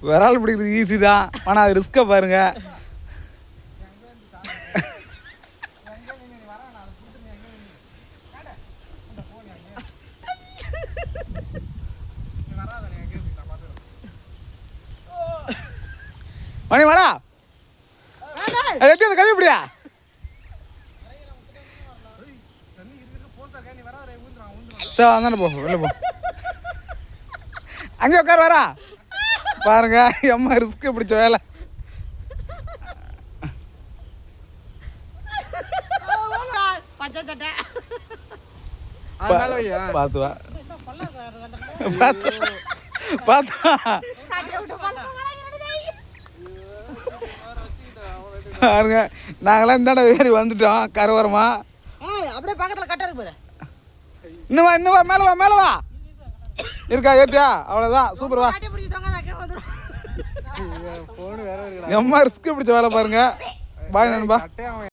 விரால் பிடிக்கிறது ஈஸி தான், ஆனால் அது ரிஸ்க்கை பாருங்க. மணி வாடா, எப்படி அந்த கழிவுப்படியா சார் அந்தாண்ட போ, வெளில போ, அங்கே உட்கார வரா பாருங்க. அம்மா ரிஸ்க் பிடிச்ச வேலை. பார்த்து வா, பார்த்து பாருங்க. நாங்களாம் இந்தாண்ட ஏறி வந்துட்டோம் கரவரமா. அப்படியே பக்கத்துல கட்ட இருக்கு பாரு. இன்னும் வா, மேலே வா, மேலே வா. இருக்கா, ஏற்றியா? அவ்வளோதான், சூப்பர் வா. எம்மா ரிஸ்க் பிடிச்ச வேலை பாருங்க. பாய் நண்பா.